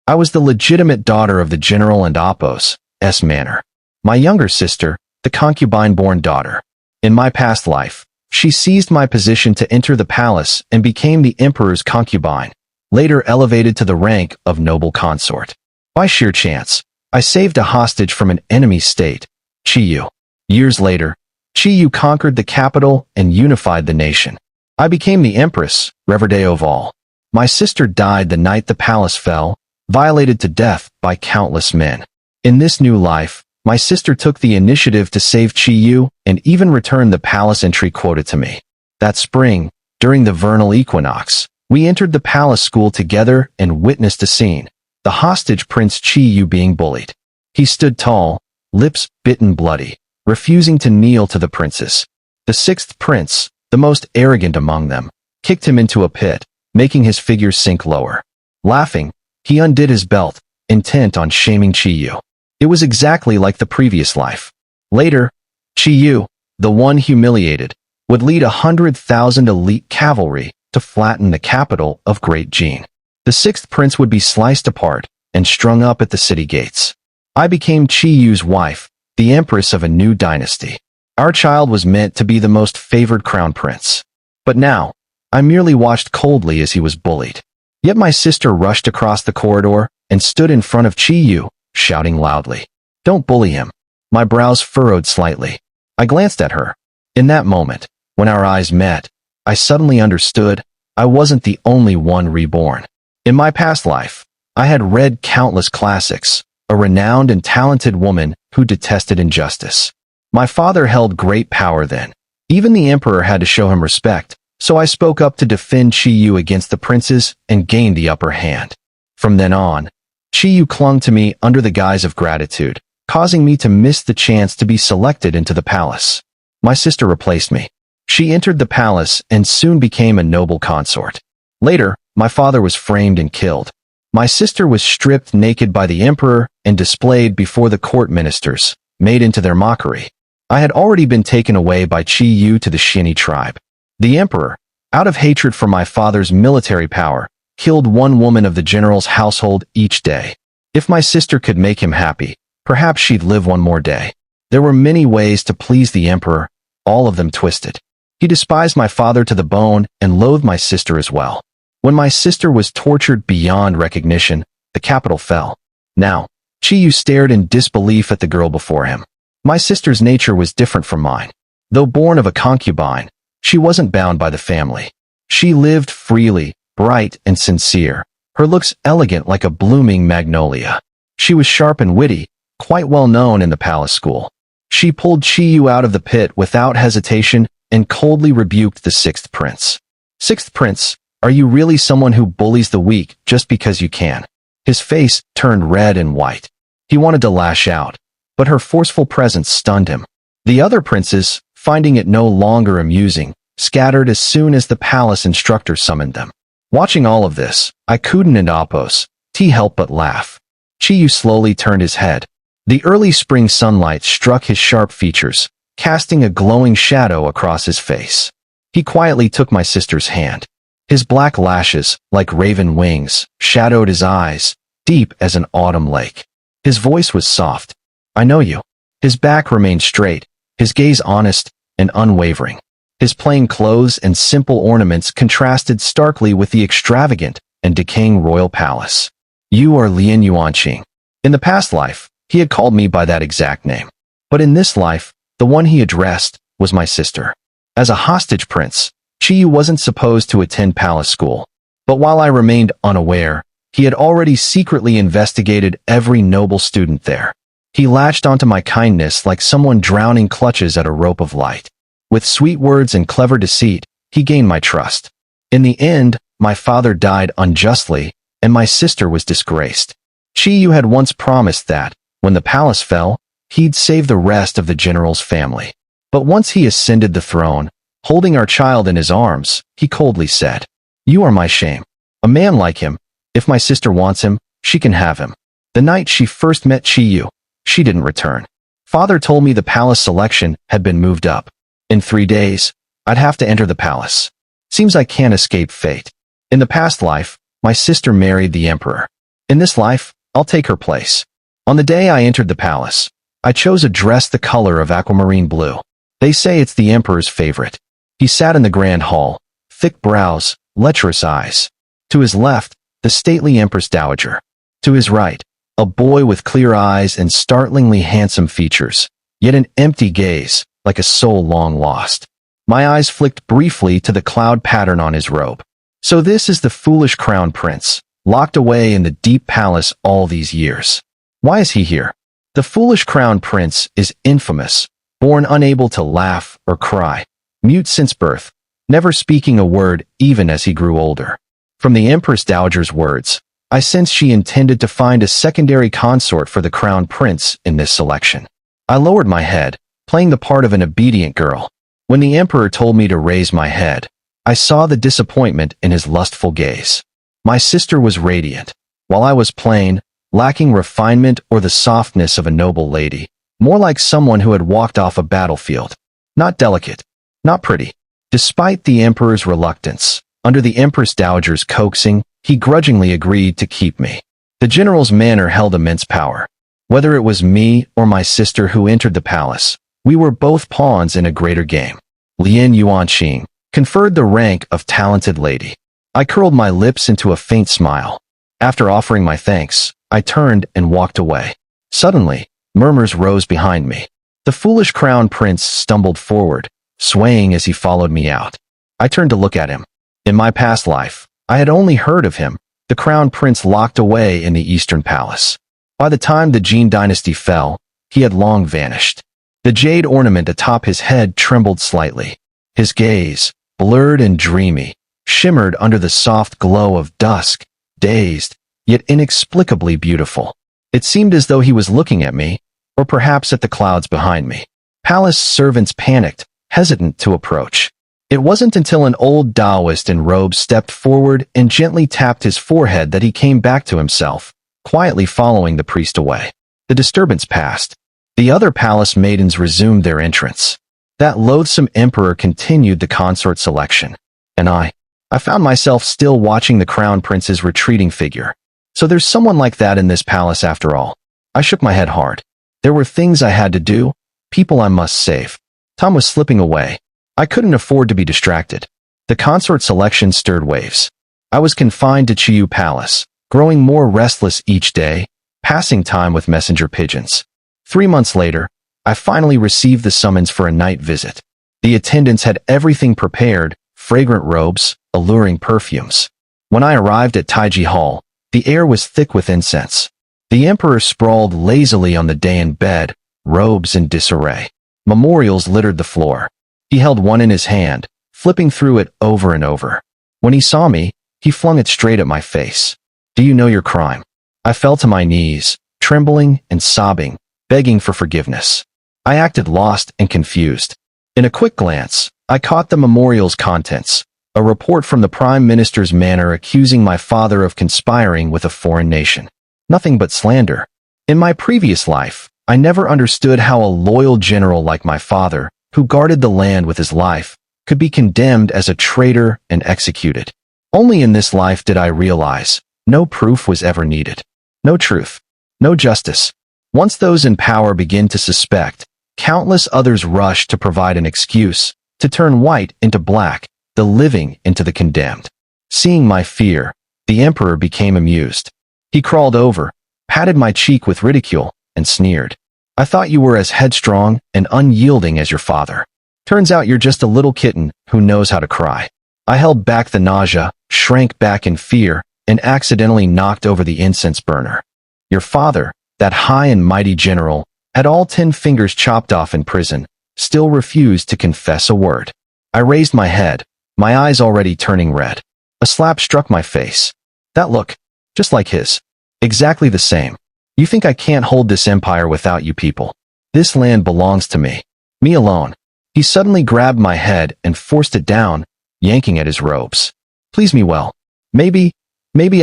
I was the legitimate daughter of the general and Apos S. Manor. My younger sister, the concubine-born daughter. In my past life, she seized my position to enter the palace and became the emperor's concubine, later elevated to the rank of noble consort. By sheer chance, I saved a hostage from an enemy state, Chiyu. Years later, Chiyu conquered the capital and unified the nation. I became the empress, Reverdeo of all. My sister died the night the palace fell, violated to death by countless men. In this new life, my sister took the initiative to save Chiyu and even returned the palace entry quota to me. That spring, during the vernal equinox, we entered the palace school together and witnessed a scene, the hostage Prince Chiyu being bullied. He stood tall, lips bitten bloody, refusing to kneel to the princes. The sixth prince, the most arrogant among them, kicked him into a pit, making his figure sink lower. Laughing, he undid his belt, intent on shaming Chiyu. It was exactly like the previous life. Later, Chiyu, the one humiliated, would lead 100,000 elite cavalry to flatten the capital of Great Jin. The sixth prince would be sliced apart and strung up at the city gates. I became Chiyu's wife, the empress of a new dynasty. Our child was meant to be the most favored crown prince. But now, I merely watched coldly as he was bullied. Yet my sister rushed across the corridor and stood in front of Chiyu, shouting loudly, "Don't bully him." My brows furrowed slightly. I glanced at her. In that moment, when our eyes met, I suddenly understood I wasn't the only one reborn. In my past life, I had read countless classics, a renowned and talented woman who detested injustice. My father held great power then. Even the emperor had to show him respect, so I spoke up to defend Chiyu against the princes and gained the upper hand. From then on, Chiyu clung to me under the guise of gratitude, causing me to miss the chance to be selected into the palace. My sister replaced me. She entered the palace and soon became a noble consort. Later, my father was framed and killed. My sister was stripped naked by the emperor and displayed before the court ministers, made into their mockery. I had already been taken away by Chiyu to the Shin'i tribe. The emperor, out of hatred for my father's military power, killed one woman of the general's household each day. If my sister could make him happy, perhaps she'd live one more day. There were many ways to please the emperor, all of them twisted. He despised my father to the bone and loathed my sister as well. When my sister was tortured beyond recognition, the capital fell. Now, Chiyu stared in disbelief at the girl before him. My sister's nature was different from mine. Though born of a concubine, she wasn't bound by the family. She lived freely, bright and sincere, her looks elegant like a blooming magnolia. She was sharp and witty, quite well known in the palace school. She pulled Chiyu out of the pit without hesitation and coldly rebuked the sixth prince. "Sixth prince, are you really someone who bullies the weak just because you can?" His face turned red and white. He wanted to lash out, but her forceful presence stunned him. The other princes, finding it no longer amusing, scattered as soon as the palace instructor summoned them. Watching all of this, I couldn't and Apos, help but laugh. Chiyu slowly turned his head. The early spring sunlight struck his sharp features, casting a glowing shadow across his face. He quietly took my sister's hand. His black lashes, like raven wings, shadowed his eyes, deep as an autumn lake. His voice was soft. "I know you." His back remained straight, his gaze honest and unwavering. His plain clothes and simple ornaments contrasted starkly with the extravagant and decaying royal palace. "You are Lian Yuanqing." In the past life, he had called me by that exact name. But in this life, the one he addressed was my sister. As a hostage prince, Chiyu wasn't supposed to attend palace school. But while I remained unaware, he had already secretly investigated every noble student there. He latched onto my kindness like someone drowning clutches at a rope of light. With sweet words and clever deceit, he gained my trust. In the end, my father died unjustly, and my sister was disgraced. Chiyu had once promised that, when the palace fell, he'd save the rest of the general's family. But once he ascended the throne, holding our child in his arms, he coldly said, "You are my shame. A man like him, if my sister wants him, she can have him." The night she first met Chiyu, she didn't return. Father told me the palace selection had been moved up. In 3 days, I'd have to enter the palace. Seems I can't escape fate. In the past life, my sister married the emperor. In this life, I'll take her place. On the day I entered the palace, I chose a dress the color of aquamarine blue. They say it's the emperor's favorite. He sat in the grand hall, thick brows, lecherous eyes. To his left, the stately empress dowager. To his right, a boy with clear eyes and startlingly handsome features, yet an empty gaze, like a soul long lost. My eyes flicked briefly to the cloud pattern on his robe. So this is the foolish crown prince, locked away in the deep palace all these years. Why is he here? The foolish crown prince is infamous, born unable to laugh or cry, mute since birth, never speaking a word even as he grew older. From the empress dowager's words, I sensed she intended to find a secondary consort for the crown prince in this selection. I lowered my head, playing the part of an obedient girl. When the emperor told me to raise my head, I saw the disappointment in his lustful gaze. My sister was radiant, while I was plain, lacking refinement or the softness of a noble lady, more like someone who had walked off a battlefield. Not delicate, not pretty. Despite the emperor's reluctance, under the empress dowager's coaxing, he grudgingly agreed to keep me. The general's manner held immense power. Whether it was me or my sister who entered the palace, we were both pawns in a greater game. Lien Yuanqing conferred the rank of talented lady. I curled my lips into a faint smile. After offering my thanks, I turned and walked away. Suddenly, murmurs rose behind me. The foolish crown prince stumbled forward, swaying as he followed me out. I turned to look at him. In my past life, I had only heard of him, the crown prince locked away in the Eastern Palace. By the time the Jin dynasty fell, he had long vanished. The jade ornament atop his head trembled slightly. His gaze, blurred and dreamy, shimmered under the soft glow of dusk, dazed, yet inexplicably beautiful. It seemed as though he was looking at me, or perhaps at the clouds behind me. Palace servants panicked, hesitant to approach. It wasn't until an old Taoist in robes stepped forward and gently tapped his forehead that he came back to himself, quietly following the priest away. The disturbance passed. The other palace maidens resumed their entrance. That loathsome emperor continued the consort selection. And I found myself still watching the crown prince's retreating figure. So there's someone like that in this palace after all. I shook my head hard. There were things I had to do, people I must save. Time was slipping away. I couldn't afford to be distracted. The consort selection stirred waves. I was confined to Chiyu Palace, growing more restless each day, passing time with messenger pigeons. 3 months later, I finally received the summons for a night visit. The attendants had everything prepared, fragrant robes, alluring perfumes. When I arrived at Taiji Hall, the air was thick with incense. The emperor sprawled lazily on the daïn bed, robes in disarray. Memorials littered the floor. He held one in his hand, flipping through it over and over. When he saw me, he flung it straight at my face. Do you know your crime? I fell to my knees, trembling and sobbing, begging for forgiveness. I acted lost and confused. In a quick glance, I caught the memorial's contents, a report from the Prime Minister's manor accusing my father of conspiring with a foreign nation. Nothing but slander. In my previous life, I never understood how a loyal general like my father, who guarded the land with his life, could be condemned as a traitor and executed. Only in this life did I realize no proof was ever needed. No truth. No justice. Once those in power begin to suspect, countless others rush to provide an excuse, to turn white into black, the living into the condemned. Seeing my fear, the emperor became amused. He crawled over, patted my cheek with ridicule, and sneered. I thought you were as headstrong and unyielding as your father. Turns out you're just a little kitten who knows how to cry. I held back the nausea, shrank back in fear, and accidentally knocked over the incense burner. Your father, that high and mighty general, had all 10 fingers chopped off in prison, still refused to confess a word. I raised my head, my eyes already turning red. A slap struck my face. That look, just like his. Exactly the same. You think I can't hold this empire without you people? This land belongs to me. Me alone. He suddenly grabbed my head and forced it down, yanking at his robes. Please me well. Maybe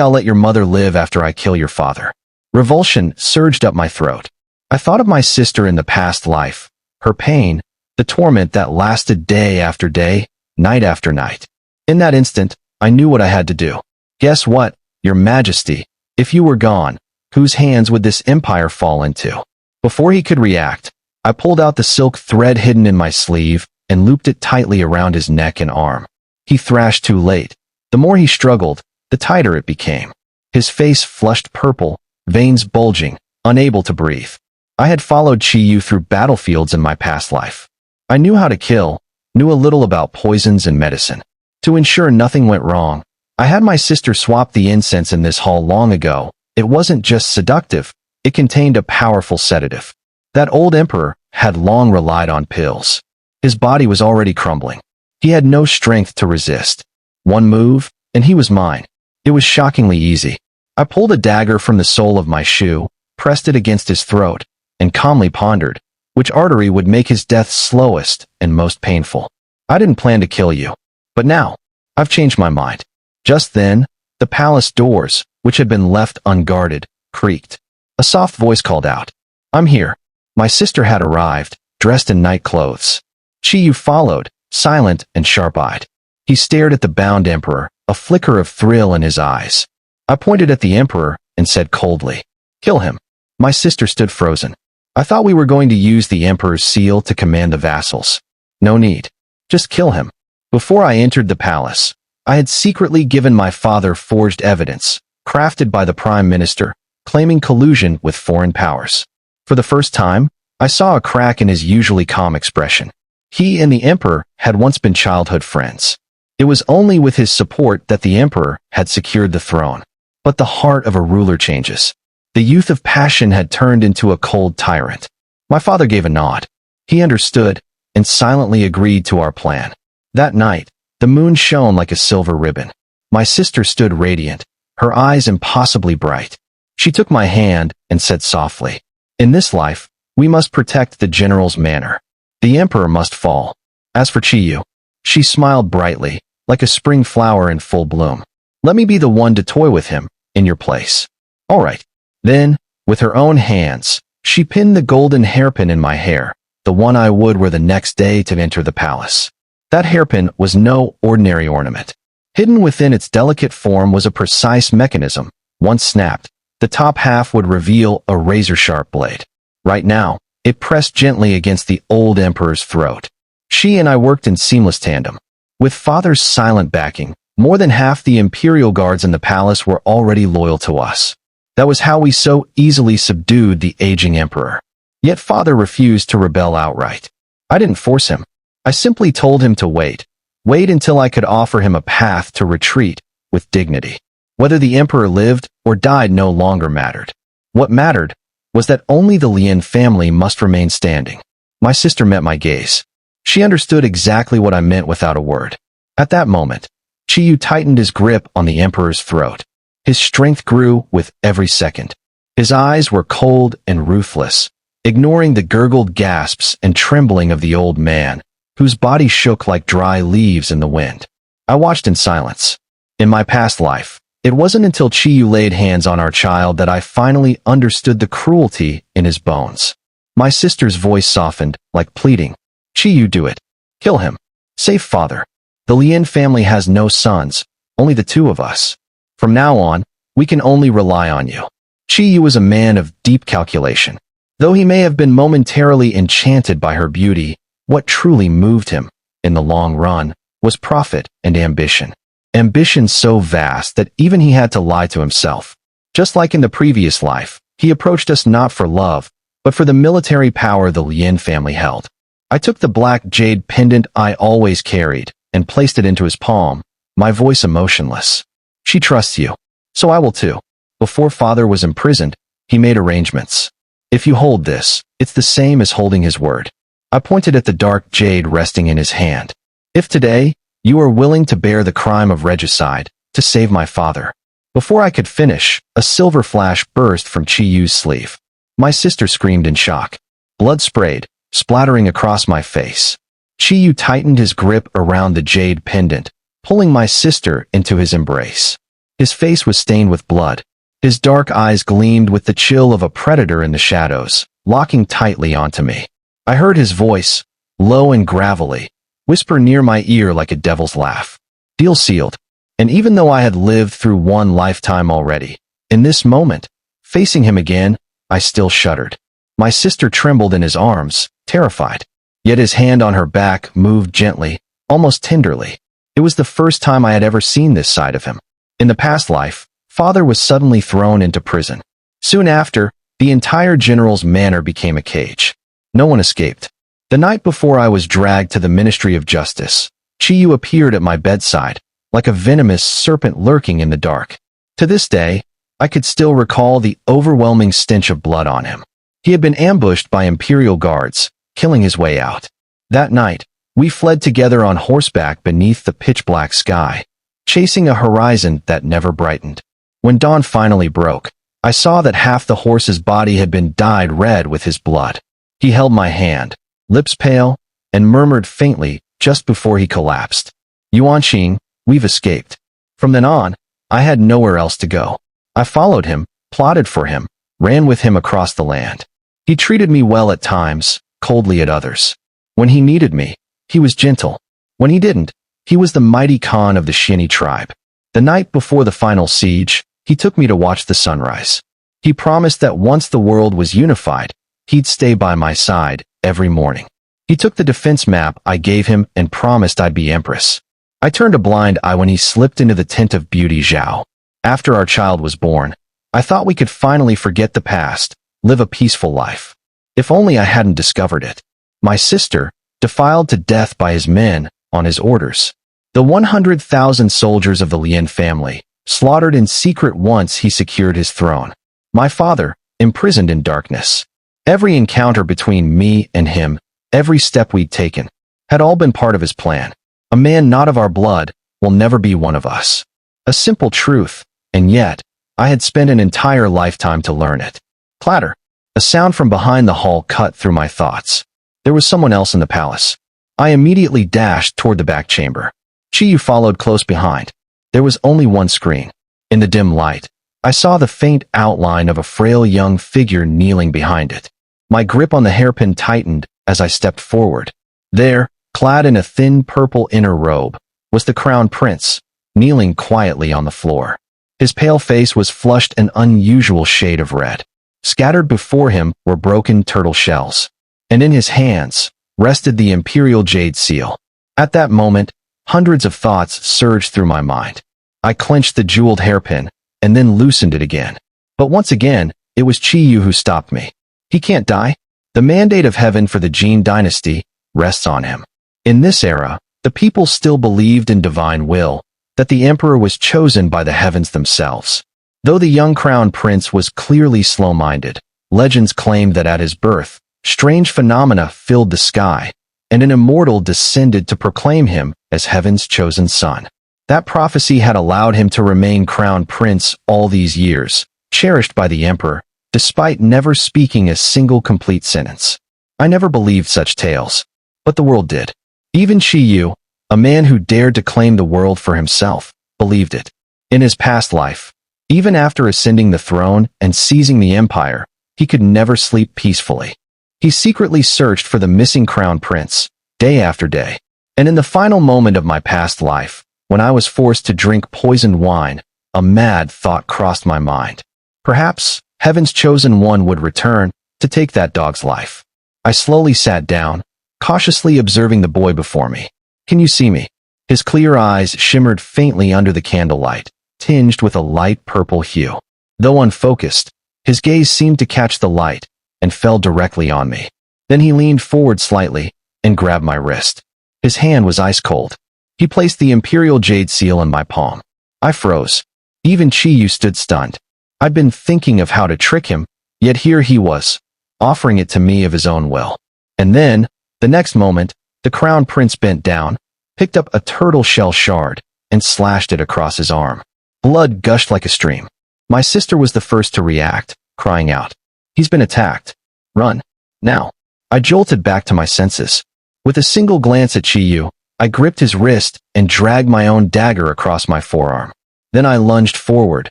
I'll let your mother live after I kill your father. Revulsion surged up my throat. I thought of my sister in the past life, her pain, the torment that lasted day after day, night after night. In that instant, I knew what I had to do. Guess what, Your Majesty? If you were gone, whose hands would this empire fall into? Before he could react, I pulled out the silk thread hidden in my sleeve and looped it tightly around his neck and arm. He thrashed too late. The more he struggled, the tighter it became. His face flushed purple, veins bulging, unable to breathe. I had followed Chi-Yu through battlefields in my past life. I knew how to kill, knew a little about poisons and medicine. To ensure nothing went wrong, I had my sister swap the incense in this hall long ago. It wasn't just seductive, it contained a powerful sedative. That old emperor had long relied on pills. His body was already crumbling. He had no strength to resist. One move, and he was mine. It was shockingly easy. I pulled a dagger from the sole of my shoe, pressed it against his throat, and calmly pondered which artery would make his death slowest and most painful. I didn't plan to kill you. But now, I've changed my mind. Just then, the palace doors, which had been left unguarded, creaked. A soft voice called out, "I'm here." My sister had arrived, dressed in night clothes. Chi-Yu followed, silent and sharp-eyed. He stared at the bound emperor, a flicker of thrill in his eyes. I pointed at the emperor and said coldly, "Kill him." My sister stood frozen. I thought we were going to use the emperor's seal to command the vassals. No need. Just kill him. Before I entered the palace, I had secretly given my father forged evidence, crafted by the prime minister, claiming collusion with foreign powers. For the first time, I saw a crack in his usually calm expression. He and the emperor had once been childhood friends. It was only with his support that the emperor had secured the throne. But the heart of a ruler changes. The youth of passion had turned into a cold tyrant. My father gave a nod. He understood and silently agreed to our plan. That night, the moon shone like a silver ribbon. My sister stood radiant, her eyes impossibly bright. She took my hand and said softly, "In this life, we must protect the general's manor. The emperor must fall. As for Chi-Yu," she smiled brightly, like a spring flower in full bloom. "Let me be the one to toy with him, in your place." "All right." Then, with her own hands, she pinned the golden hairpin in my hair, the one I would wear the next day to enter the palace. That hairpin was no ordinary ornament. Hidden within its delicate form was a precise mechanism. Once snapped, the top half would reveal a razor-sharp blade. Right now, it pressed gently against the old emperor's throat. She and I worked in seamless tandem. With father's silent backing, more than half the imperial guards in the palace were already loyal to us. That was how we so easily subdued the aging emperor. Yet father refused to rebel outright. I didn't force him. I simply told him to wait. Wait until I could offer him a path to retreat with dignity. Whether the emperor lived or died no longer mattered. What mattered was that only the Lien family must remain standing. My sister met my gaze. She understood exactly what I meant without a word. At that moment, Chi-Yu tightened his grip on the emperor's throat. His strength grew with every second. His eyes were cold and ruthless, ignoring the gurgled gasps and trembling of the old man, whose body shook like dry leaves in the wind. I watched in silence. In my past life, it wasn't until Chi-Yu laid hands on our child that I finally understood the cruelty in his bones. My sister's voice softened, like pleading. "Chi-Yu, do it. Kill him. Save father. The Lien family has no sons, only the two of us. From now on, we can only rely on you." Chi-Yu was a man of deep calculation. Though he may have been momentarily enchanted by her beauty, what truly moved him, in the long run, was profit and ambition. Ambition so vast that even he had to lie to himself. Just like in the previous life, he approached us not for love, but for the military power the Lien family held. I took the black jade pendant I always carried and placed it into his palm, my voice emotionless. "She trusts you. So I will too. Before father was imprisoned, he made arrangements. If you hold this, it's the same as holding his word." I pointed at the dark jade resting in his hand. "If today, you are willing to bear the crime of regicide, to save my father." Before I could finish, a silver flash burst from Chi-Yu's sleeve. My sister screamed in shock. Blood sprayed, splattering across my face. Chi-Yu tightened his grip around the jade pendant, pulling my sister into his embrace. His face was stained with blood. His dark eyes gleamed with the chill of a predator in the shadows, locking tightly onto me. I heard his voice, low and gravelly, whisper near my ear like a devil's laugh. "Deal sealed." And even though I had lived through one lifetime already, In this moment, facing him again, I still shuddered. My sister trembled in his arms, terrified. Yet his hand on her back moved gently, almost tenderly. It was the first time I had ever seen this side of him. In the past life, father was suddenly thrown into prison. Soon after, the entire general's manor became a cage. No one escaped. The night before I was dragged to the Ministry of Justice, Chiyu appeared at my bedside, like a venomous serpent lurking in the dark. To this day, I could still recall the overwhelming stench of blood on him. He had been ambushed by Imperial guards, killing his way out. That night, we fled together on horseback beneath the pitch-black sky, chasing a horizon that never brightened. When dawn finally broke, I saw that half the horse's body had been dyed red with his blood. He held my hand, lips pale, and murmured faintly just before he collapsed, "Yuanqing, we've escaped." From then on, I had nowhere else to go. I followed him, plotted for him, ran with him across the land. He treated me well at times, coldly at others. When he needed me, he was gentle. When he didn't, he was the mighty Khan of the Shinny tribe. The night before the final siege, he took me to watch the sunrise. He promised that once the world was unified, he'd stay by my side every morning. He took the defense map I gave him and promised I'd be empress. I turned a blind eye when he slipped into the tent of beauty Zhao. After our child was born, I thought we could finally forget the past, live a peaceful life. If only I hadn't discovered it. My sister, defiled to death by his men, on his orders. The 100,000 soldiers of the Lien family, slaughtered in secret once he secured his throne. My father, imprisoned in darkness. Every encounter between me and him, every step we'd taken, had all been part of his plan. A man not of our blood will never be one of us. A simple truth, and yet, I had spent an entire lifetime to learn it. Clatter. A sound from behind the hall cut through my thoughts. There was someone else in the palace. I immediately dashed toward the back chamber. Chiyu followed close behind. There was only one screen. In the dim light, I saw the faint outline of a frail young figure kneeling behind it. My grip on the hairpin tightened as I stepped forward. There, clad in a thin purple inner robe, was the crown prince, kneeling quietly on the floor. His pale face was flushed an unusual shade of red. Scattered before him were broken turtle shells, and in his hands rested the imperial jade seal. At that moment, hundreds of thoughts surged through my mind. I clenched the jeweled hairpin, and then loosened it again. But once again, it was Chiyu who stopped me. He can't die. The mandate of heaven for the Jin dynasty rests on him. In this era, the people still believed in divine will, that the emperor was chosen by the heavens themselves. Though the young crown prince was clearly slow-minded, legends claimed that at his birth, strange phenomena filled the sky, and an immortal descended to proclaim him as heaven's chosen son. That prophecy had allowed him to remain crown prince all these years, cherished by the emperor, despite never speaking a single complete sentence. I never believed such tales, but the world did. Even Chiyu, a man who dared to claim the world for himself, believed it. In his past life, even after ascending the throne and seizing the empire, he could never sleep peacefully. He secretly searched for the missing crown prince, day after day. And in the final moment of my past life, when I was forced to drink poisoned wine, a mad thought crossed my mind. Perhaps heaven's chosen one would return to take that dog's life. I slowly sat down, cautiously observing the boy before me. Can you see me? His clear eyes shimmered faintly under the candlelight, tinged with a light purple hue. Though unfocused, his gaze seemed to catch the light and fell directly on me. Then he leaned forward slightly and grabbed my wrist. His hand was ice cold. He placed the imperial jade seal in my palm. I froze. Even Chiyu stood stunned. I'd been thinking of how to trick him, yet here he was, offering it to me of his own will. And then, the next moment, the crown prince bent down, picked up a turtle shell shard, and slashed it across his arm. Blood gushed like a stream. My sister was the first to react, crying out, "He's been attacked. Run. Now." I jolted back to my senses. With a single glance at Chiyu, I gripped his wrist and dragged my own dagger across my forearm. Then I lunged forward,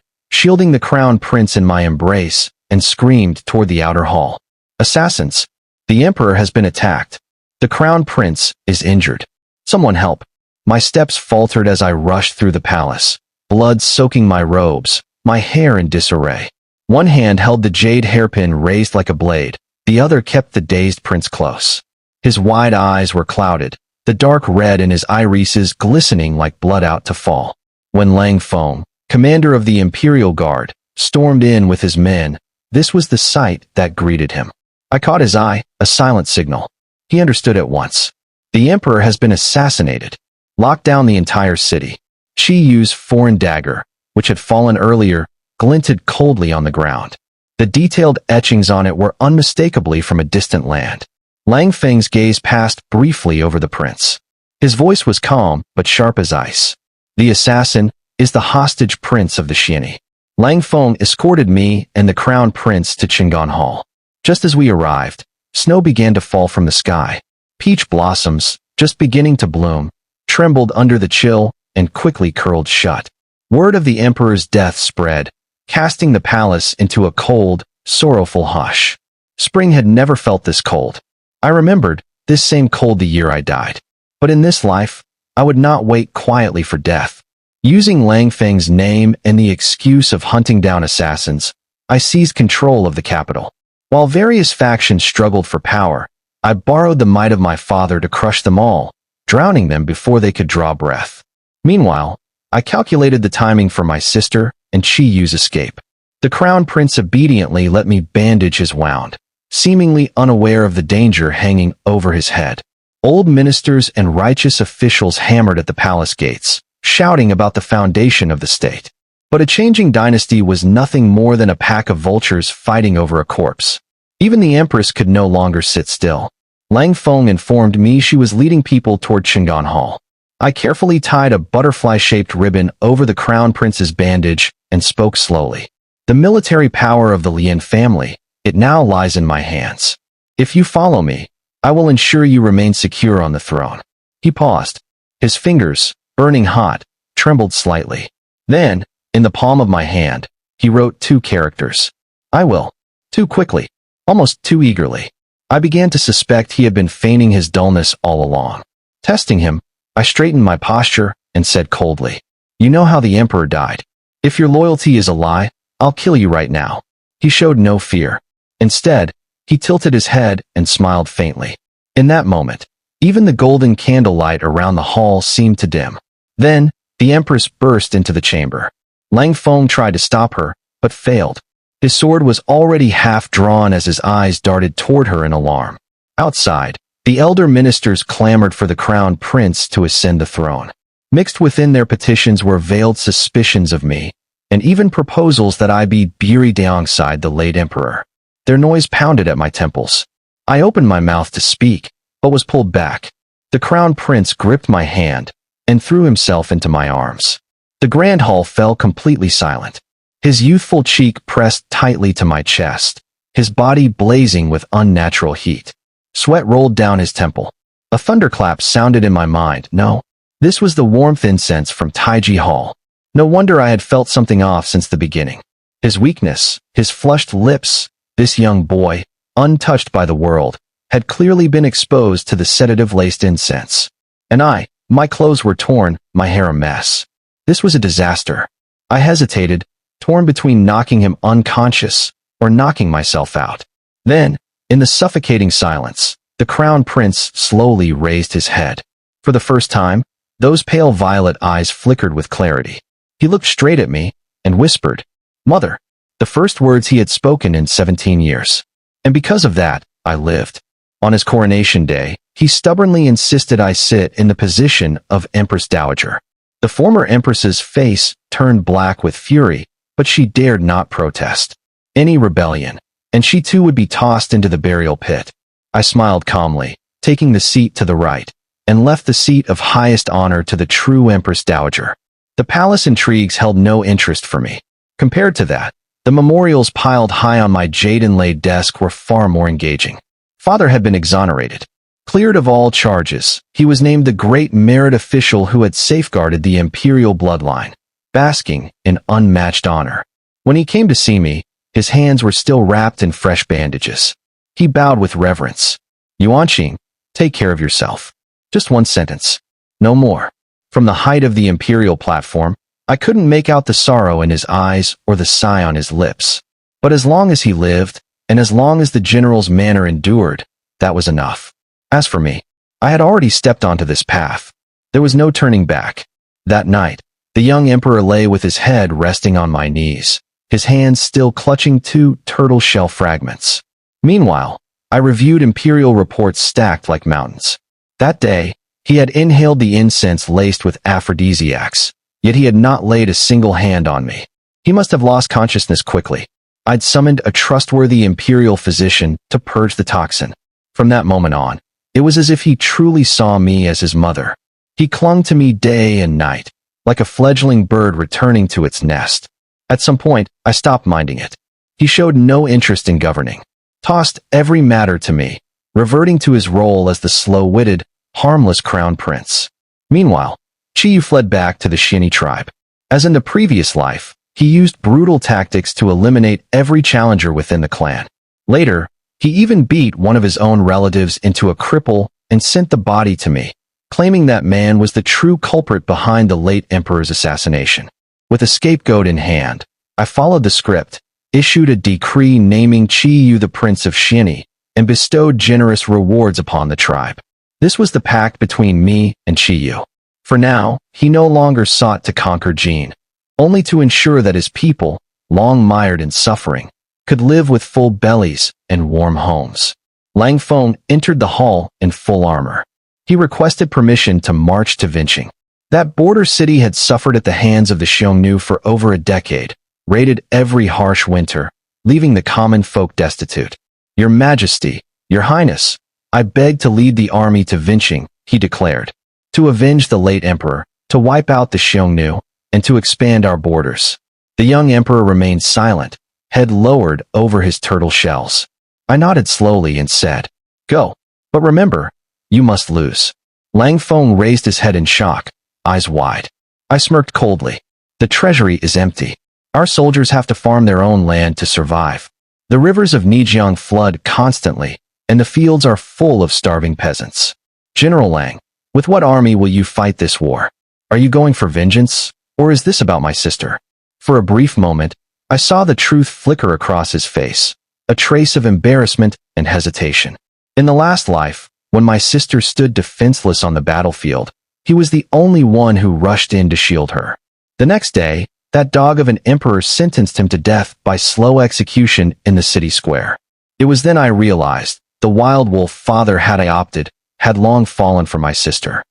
shielding the crown prince in my embrace, and screamed toward the outer hall. "Assassins! The emperor has been attacked. The crown prince is injured. Someone help." My steps faltered as I rushed through the palace, blood soaking my robes, my hair in disarray. One hand held the jade hairpin raised like a blade, the other kept the dazed prince close. His wide eyes were clouded, the dark red in his irises glistening like blood out to fall. When Lang Feng, commander of the Imperial Guard, stormed in with his men, this was the sight that greeted him. I caught his eye, a silent signal. He understood at once. The emperor has been assassinated. Locked down the entire city. Qi Yu's foreign dagger, which had fallen earlier, glinted coldly on the ground. The detailed etchings on it were unmistakably from a distant land. Lang Feng's gaze passed briefly over the prince. His voice was calm, but sharp as ice. The assassin is the hostage prince of the Xiani. Lang Feng escorted me and the crown prince to Qingan Hall. Just as we arrived, snow began to fall from the sky. Peach blossoms, just beginning to bloom, trembled under the chill and quickly curled shut. Word of the emperor's death spread, casting the palace into a cold, sorrowful hush. Spring had never felt this cold. I remembered this same cold the year I died. But in this life, I would not wait quietly for death. Using Lang Feng's name and the excuse of hunting down assassins, I seized control of the capital. While various factions struggled for power, I borrowed the might of my father to crush them all, drowning them before they could draw breath. Meanwhile, I calculated the timing for my sister and Qi Yu's escape. The crown prince obediently let me bandage his wound, seemingly unaware of the danger hanging over his head. Old ministers and righteous officials hammered at the palace gates, shouting about the foundation of the state. But a changing dynasty was nothing more than a pack of vultures fighting over a corpse. Even the empress could no longer sit still. Lang Feng informed me she was leading people toward Qingan Hall. I carefully tied a butterfly-shaped ribbon over the crown prince's bandage and spoke slowly. The military power of the Lian family, it now lies in my hands. If you follow me, I will ensure you remain secure on the throne. He paused. His fingers, burning hot, trembled slightly. Then, in the palm of my hand, he wrote 2 characters. I will. Too quickly, almost too eagerly. I began to suspect he had been feigning his dullness all along. Testing him, I straightened my posture and said coldly, "You know how the emperor died. If your loyalty is a lie, I'll kill you right now." He showed no fear. Instead, he tilted his head and smiled faintly. In that moment, even the golden candlelight around the hall seemed to dim. Then, the empress burst into the chamber. Lang Feng tried to stop her, but failed. His sword was already half drawn as his eyes darted toward her in alarm. Outside, the elder ministers clamored for the crown prince to ascend the throne. Mixed within their petitions were veiled suspicions of me, and even proposals that I be buried alongside the late emperor. Their noise pounded at my temples. I opened my mouth to speak, but was pulled back. The crown prince gripped my hand and threw himself into my arms. The grand hall fell completely silent. His youthful cheek pressed tightly to my chest, his body blazing with unnatural heat. Sweat rolled down his temple. A thunderclap sounded in my mind. No, this was the warmth incense from Taiji Hall. No wonder I had felt something off since the beginning. His weakness, his flushed lips, this young boy, untouched by the world, had clearly been exposed to the sedative-laced incense. And my clothes were torn, my hair a mess. This was a disaster. I hesitated, torn between knocking him unconscious or knocking myself out. Then, in the suffocating silence, the crown prince slowly raised his head. For the first time, those pale violet eyes flickered with clarity. He looked straight at me and whispered, "Mother," the first words he had spoken in 17 years. And because of that, I lived. On his coronation day, he stubbornly insisted I sit in the position of Empress Dowager. The former empress's face turned black with fury, but she dared not protest. Any rebellion, and she too would be tossed into the burial pit. I smiled calmly, taking the seat to the right, and left the seat of highest honor to the true Empress Dowager. The palace intrigues held no interest for me. Compared to that, the memorials piled high on my jade-inlaid desk were far more engaging. Father had been exonerated. Cleared of all charges, he was named the great merit official who had safeguarded the imperial bloodline, basking in unmatched honor. When he came to see me, his hands were still wrapped in fresh bandages. He bowed with reverence. "Yuanqing, take care of yourself." Just one sentence. No more. From the height of the imperial platform, I couldn't make out the sorrow in his eyes or the sigh on his lips. But as long as he lived, and as long as the general's manner endured, that was enough. As for me, I had already stepped onto this path. There was no turning back. That night, the young emperor lay with his head resting on my knees, his hands still clutching 2 turtle shell fragments. Meanwhile, I reviewed imperial reports stacked like mountains. That day, he had inhaled the incense laced with aphrodisiacs, yet he had not laid a single hand on me. He must have lost consciousness quickly. I'd summoned a trustworthy imperial physician to purge the toxin. From that moment on, it was as if he truly saw me as his mother. He clung to me day and night, like a fledgling bird returning to its nest. At some point, I stopped minding it. He showed no interest in governing, tossed every matter to me, reverting to his role as the slow-witted, harmless crown prince. Meanwhile, Chiyu fled back to the Shin'i tribe. As in the previous life, he used brutal tactics to eliminate every challenger within the clan. Later, he even beat one of his own relatives into a cripple and sent the body to me, claiming that man was the true culprit behind the late emperor's assassination. With a scapegoat in hand, I followed the script, issued a decree naming Chiyu the Prince of Shin'i, and bestowed generous rewards upon the tribe. This was the pact between me and Chiyu. For now, he no longer sought to conquer Jin, only to ensure that his people, long mired in suffering, could live with full bellies and warm homes. Lang Feng entered the hall in full armor. He requested permission to march to Vinching. That border city had suffered at the hands of the Xiongnu for over a decade, raided every harsh winter, leaving the common folk destitute. Your Majesty, Your Highness, I beg to lead the army to Vinching, he declared, to avenge the late emperor, to wipe out the Xiongnu, and to expand our borders. The young emperor remained silent, head lowered over his turtle shells. I nodded slowly and said, "Go. But remember, you must lose." Lang Feng raised his head in shock, eyes wide. I smirked coldly. The treasury is empty. Our soldiers have to farm their own land to survive. The rivers of Nijiang flood constantly, and the fields are full of starving peasants. General Lang, with what army will you fight this war? Are you going for vengeance, or is this about my sister? For a brief moment, I saw the truth flicker across his face, a trace of embarrassment and hesitation. In the last life, when my sister stood defenseless on the battlefield, he was the only one who rushed in to shield her. The next day, that dog of an emperor sentenced him to death by slow execution in the city square. It was then I realized the wild wolf father had I opted had long fallen for my sister.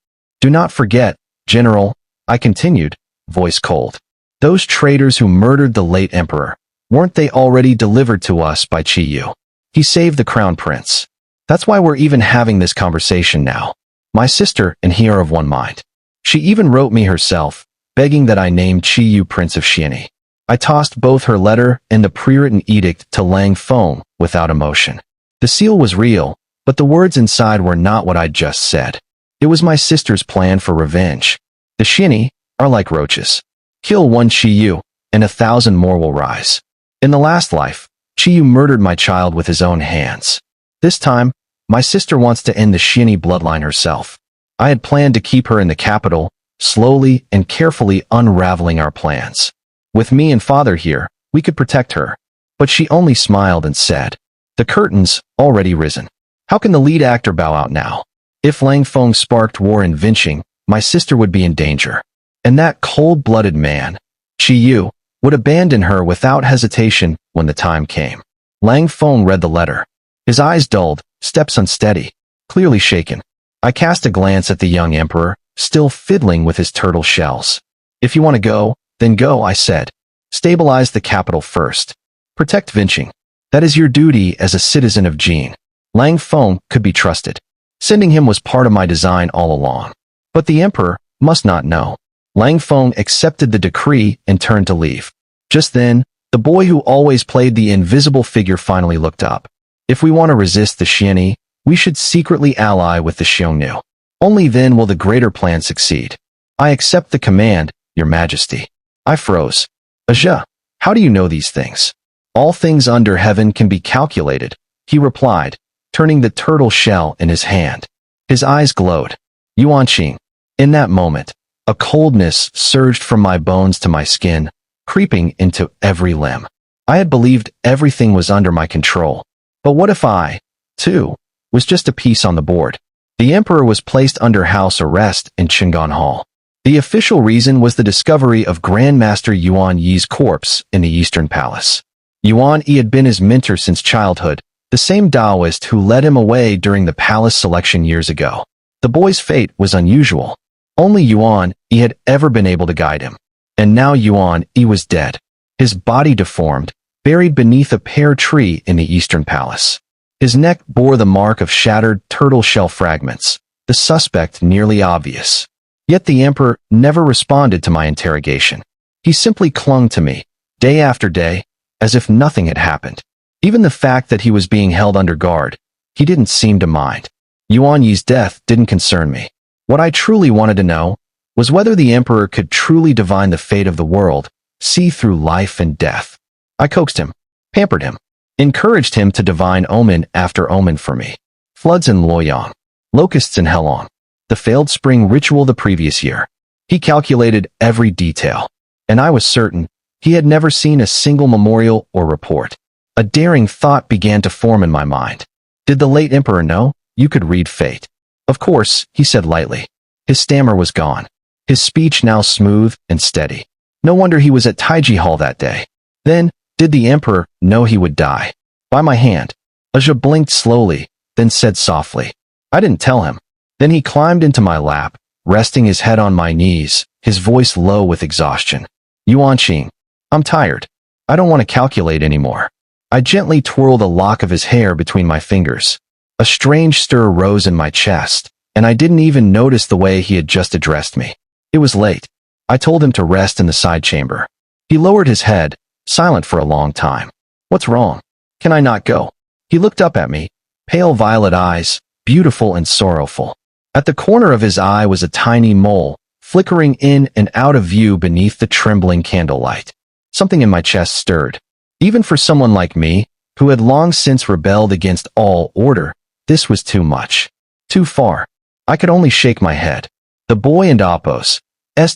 Do not forget, General, I continued, voice cold. Those traitors who murdered the late emperor, weren't they already delivered to us by Chiyu? He saved the crown prince. That's why we're even having this conversation now. My sister and he are of one mind. She even wrote me herself, begging that I name Chiyu Prince of Shin'i. I tossed both her letter and the pre-written edict to Lang Feng without emotion. The seal was real, but the words inside were not what I'd just said. It was my sister's plan for revenge. The Shin'i are like roaches. Kill one Chiyu, and 1,000 more will rise. In the last life, Chiyu murdered my child with his own hands. This time, my sister wants to end the Shin'i bloodline herself. I had planned to keep her in the capital, slowly and carefully unraveling our plans. With me and father here, we could protect her. But she only smiled and said, "The curtain's already risen. How can the lead actor bow out now?" If Lang Feng sparked war in Vinching, my sister would be in danger. And that cold-blooded man, Chiyu, would abandon her without hesitation when the time came. Lang Feng read the letter. His eyes dulled, steps unsteady, clearly shaken. I cast a glance at the young emperor, still fiddling with his turtle shells. "If you want to go, then go," I said. "Stabilize the capital first. Protect Vinching. That is your duty as a citizen of Jin." Lang Feng could be trusted. Sending him was part of my design all along. But the emperor must not know. Lang Feng accepted the decree and turned to leave. Just then, the boy who always played the invisible figure finally looked up. "If we want to resist the Shin'i, we should secretly ally with the Xiongnu. Only then will the greater plan succeed." "I accept the command, Your Majesty." I froze. "Aja, how do you know these things?" "All things under heaven can be calculated," he replied, turning the turtle shell in his hand. His eyes glowed. "Yuanqing." In that moment, A coldness surged from my bones to my skin, creeping into every limb. I had believed everything was under my control. But what if I, too, was just a piece on the board? The emperor was placed under house arrest in Chingon Hall. The official reason was the discovery of Grandmaster Yuan Yi's corpse in the Eastern Palace. Yuan Yi had been his mentor since childhood, the same Taoist who led him away during the palace selection years ago. The boy's fate was unusual. Only Yuan Yi had ever been able to guide him. And now Yuan Yi was dead, his body deformed, buried beneath a pear tree in the Eastern Palace. His neck bore the mark of shattered turtle shell fragments, the suspect nearly obvious. Yet the emperor never responded to my interrogation. He simply clung to me, day after day, as if nothing had happened. Even the fact that he was being held under guard, he didn't seem to mind. Yuan Yi's death didn't concern me. What I truly wanted to know was whether the emperor could truly divine the fate of the world, see through life and death. I coaxed him, pampered him, encouraged him to divine omen after omen for me. Floods in Luoyang, locusts in Heilong, the failed spring ritual the previous year. He calculated every detail, and I was certain he had never seen a single memorial or report. A daring thought began to form in my mind. Did the late emperor know you could read fate? Of course, he said lightly. His stammer was gone, his speech now smooth and steady. No wonder he was at Taiji Hall that day. Then, did the emperor know he would die? By my hand. Aja blinked slowly, then said softly, I didn't tell him. Then he climbed into my lap, resting his head on my knees, his voice low with exhaustion. Yuan Qing, I'm tired. I don't want to calculate anymore. I gently twirled a lock of his hair between my fingers. A strange stir rose in my chest, and I didn't even notice the way he had just addressed me. It was late. I told him to rest in the side chamber. He lowered his head, silent for a long time. What's wrong? Can I not go? He looked up at me, pale violet eyes, beautiful and sorrowful. At the corner of his eye was a tiny mole, flickering in and out of view beneath the trembling candlelight. Something in my chest stirred. Even for someone like me, who had long since rebelled against all order, this was too much. Too far. I could only shake my head. The boy and Apos'